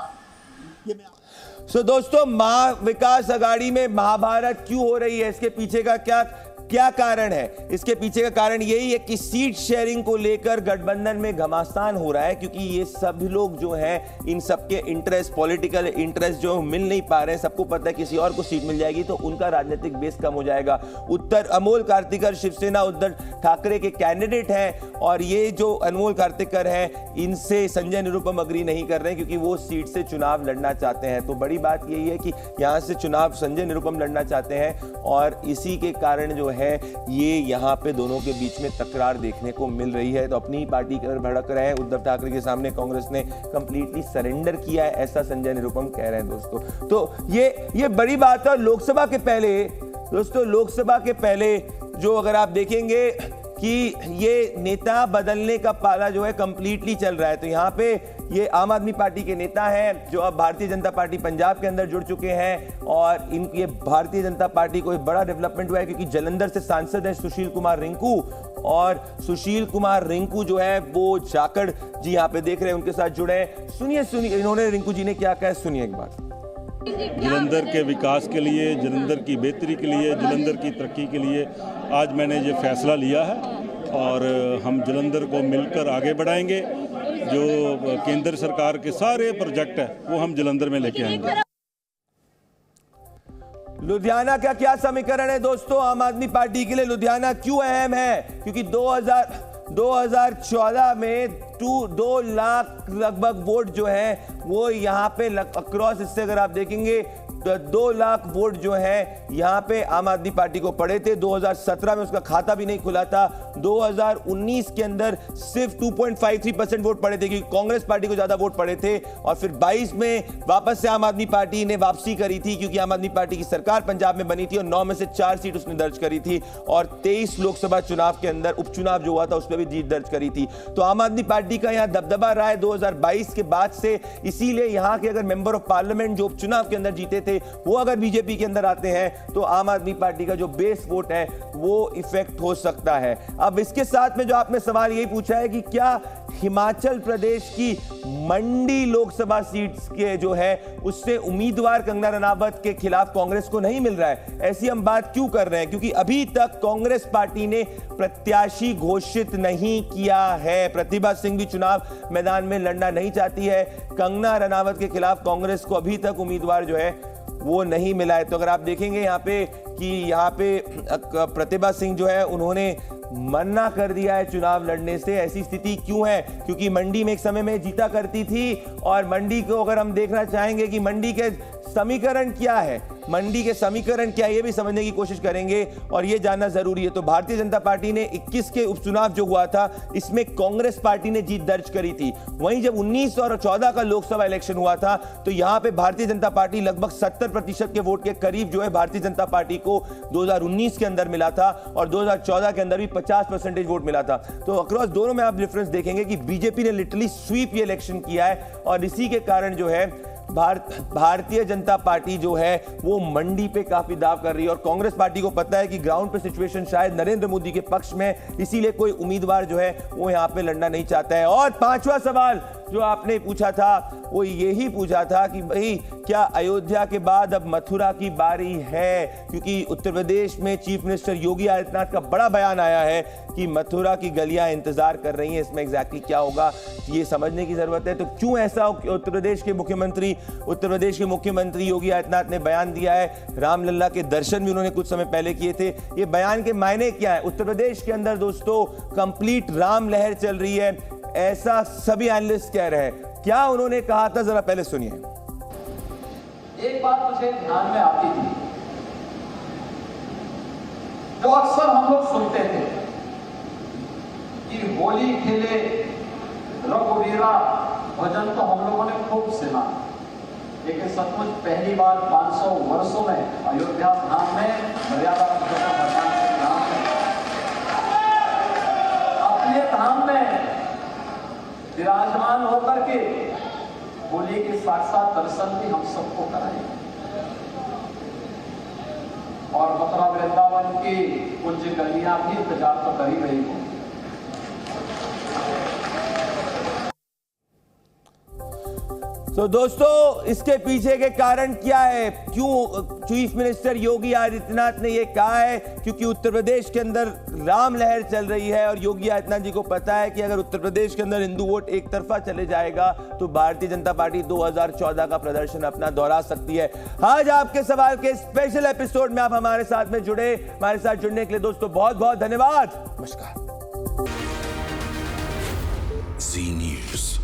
दोस्तों, महा विकास आघाड़ी में महाभारत क्यों हो रही है, इसके पीछे का क्या क्या कारण है? इसके पीछे का कारण यही है कि सीट शेयरिंग को लेकर गठबंधन में घमासान हो रहा है, क्योंकि ये सभी लोग जो हैं इन सबके इंटरेस्ट, पॉलिटिकल इंटरेस्ट जो मिल नहीं पा रहे हैं। सबको पता है किसी और को सीट मिल जाएगी तो उनका राजनीतिक बेस कम हो जाएगा। उत्तर अमोल कार्तिकर शिवसेना उद्धव ठाकरे के कैंडिडेट हैं और ये जो अनमोल कार्तिकर हैं इनसे संजय निरुपम अग्री नहीं कर रहे हैं, क्योंकि वो सीट से चुनाव लड़ना चाहते हैं। तो बड़ी बात यही है कि यहाँ से चुनाव संजय निरुपम लड़ना चाहते हैं और इसी के कारण जो है ये यहाँ पे दोनों के बीच में तकरार देखने को मिल रही है। तो अपनी पार्टी की भड़क रहे हैं। उद्धव ठाकरे के सामने कांग्रेस ने कंप्लीटली सरेंडर किया है, ऐसा संजय निरुपम कह रहे हैं दोस्तों। तो ये बड़ी बात है। लोकसभा के पहले दोस्तों, लोकसभा के पहले जो अगर आप देखेंगे कि ये नेता बदलने का पाला जो है कंप्लीटली चल रहा है। तो यहाँ पे ये आम आदमी पार्टी के नेता हैं जो अब भारतीय जनता पार्टी पंजाब के अंदर जुड़ चुके हैं और इनकी भारतीय जनता पार्टी को एक बड़ा डेवलपमेंट हुआ है, क्योंकि जालंधर से सांसद है सुशील कुमार रिंकू, और सुशील कुमार रिंकू जो है वो जाखड़ जी यहाँ पे देख रहे हैं, उनके साथ जुड़े। सुनिए इन्होंने रिंकू जी ने क्या कहा, सुनिए एक बार। जालंधर के विकास के लिए, जालंधर की बेहतरी के लिए, जालंधर की तरक्की के लिए आज मैंने ये फैसला लिया है और हम जालंधर को मिलकर आगे बढ़ाएंगे। जो केंद्र सरकार के सारे प्रोजेक्ट है वो हम जालंधर में लेके आएंगे। लुधियाना का क्या समीकरण है दोस्तों आम आदमी पार्टी के लिए? लुधियाना क्यों अहम है? क्योंकि 2014 में 2 लाख लगभग वोट जो है वो यहाँ पे अक्रॉस, इससे अगर आप देखेंगे 2 लाख वोट जो है यहाँ पे आम आदमी पार्टी को पड़े थे। 2017 में उसका खाता भी नहीं खुला था। 2019 के अंदर सिर्फ 2.53% वोट पड़े थे, क्योंकि कांग्रेस पार्टी को ज्यादा वोट पड़े थे। और फिर 22 में वापस से आम आदमी पार्टी ने वापसी करी थी, क्योंकि आम आदमी पार्टी की सरकार पंजाब में बनी थी और 9 में से 4 सीट उसने दर्ज करी थी। और 23 लोकसभा चुनाव के अंदर उपचुनाव जो हुआ था उसमें भी जीत दर्ज करी थी। तो आम आदमी पार्टी का यहाँ दबदबा रहा है 2022 के बाद से। इसीलिए यहाँ के अगर मेंबर ऑफ पार्लियामेंट जो उपचुनाव के अंदर जीते थे वो अगर बीजेपी के अंदर आते हैं तो आम आदमी पार्टी का जो बेस वोट है वो इफेक्ट हो सकता है। अब इसके साथ में जो आपने सवाल यही पूछा है कि क्या हिमाचल प्रदेश की मंडी लोकसभा सीट्स के जो है उससे उम्मीदवार कंगना रनावत के खिलाफ कांग्रेस को नहीं मिल रहा है? ऐसी हम बात क्यों कर रहे हैं? क्योंकि अभी तक कांग्रेस पार्टी ने प्रत्याशी घोषित नहीं किया है। प्रतिभा सिंह भी चुनाव मैदान में लड़ना नहीं चाहती है। कंगना रनावत के खिलाफ कांग्रेस को अभी तक उम्मीदवार जो है वो नहीं मिला है। तो अगर आप देखेंगे यहाँ पे कि यहाँ पे प्रतिभा सिंह जो है उन्होंने मना कर दिया है चुनाव लड़ने से। ऐसी स्थिति क्यों है? क्योंकि मंडी में एक समय में जीता करती थी और मंडी को अगर हम देखना चाहेंगे कि मंडी के समीकरण क्या है, मंडी के समीकरण क्या है, ये भी समझने की कोशिश करेंगे और ये जानना जरूरी है। तो भारतीय जनता पार्टी ने 21 के उपचुनाव जो हुआ था इसमें कांग्रेस पार्टी ने जीत दर्ज करी थी। वहीं जब 19 और 14 का लोकसभा इलेक्शन हुआ था तो यहां पे भारतीय जनता पार्टी लगभग 70% के वोट के करीब जो है भारतीय जनता पार्टी को 2019 के अंदर मिला था और 2014 के अंदर भी 50% वोट मिला था। तो अक्रॉस दोनों में आप डिफरेंस देखेंगे कि बीजेपी ने लिटरली स्वीप ये इलेक्शन किया है और इसी के कारण जो है भारतीय जनता पार्टी जो है वो मंडी पे काफी दाव कर रही है और कांग्रेस पार्टी को पता है कि ग्राउंड पे सिचुएशन शायद नरेंद्र मोदी के पक्ष में, इसीलिए कोई उम्मीदवार जो है वो यहां पे लड़ना नहीं चाहता है। और 5वां सवाल जो आपने पूछा था वो यही पूछा था कि भाई क्या अयोध्या के बाद अब मथुरा की बारी है? क्योंकि उत्तर प्रदेश में चीफ मिनिस्टर योगी आदित्यनाथ का बड़ा बयान आया है कि मथुरा की गलियां इंतजार कर रही हैं। इसमें एग्जैक्टली क्या होगा ये समझने की जरूरत है। तो क्यों ऐसा उत्तर प्रदेश के मुख्यमंत्री योगी आदित्यनाथ ने बयान दिया है? रामलला के दर्शन भी उन्होंने कुछ समय पहले किए थे। ये बयान के मायने क्या है? उत्तर प्रदेश के अंदर दोस्तों कंप्लीट राम लहर चल रही है, ऐसा सभी एनालिस्ट कह रहे हैं। क्या उन्होंने कहा था जरा पहले सुनिए। एक बात मुझे ध्यान में आती थी जो अक्सर हम लोग सुनते थे कि होली खेले रघुवीरा भजन तो हम लोगों ने खूब सुना, लेकिन सचमुच पहली बार 500 वर्षों में अयोध्या धाम में मर्यादा पुरुषोत्तम भगवान श्री राम अपने धाम में विराजमान होकर के होली के साक्षात दर्शन भी हम सबको कराए और मथुरा वृंदावन की कुछ गलियां भी इंतजार तो कर ही रही हो। तो दोस्तों, इसके पीछे के कारण क्या है? क्यों चीफ मिनिस्टर योगी आदित्यनाथ ने यह कहा है? क्योंकि उत्तर प्रदेश के अंदर राम लहर चल रही है और योगी आदित्यनाथ जी को पता है कि अगर उत्तर प्रदेश के अंदर हिंदू वोट एक तरफा चले जाएगा तो भारतीय जनता पार्टी 2014 का प्रदर्शन अपना दोहरा सकती है। आज आपके सवाल के स्पेशल एपिसोड में आप हमारे साथ में जुड़े। हमारे साथ जुड़ने के लिए दोस्तों बहुत बहुत धन्यवाद। नमस्कार। जी न्यूज़।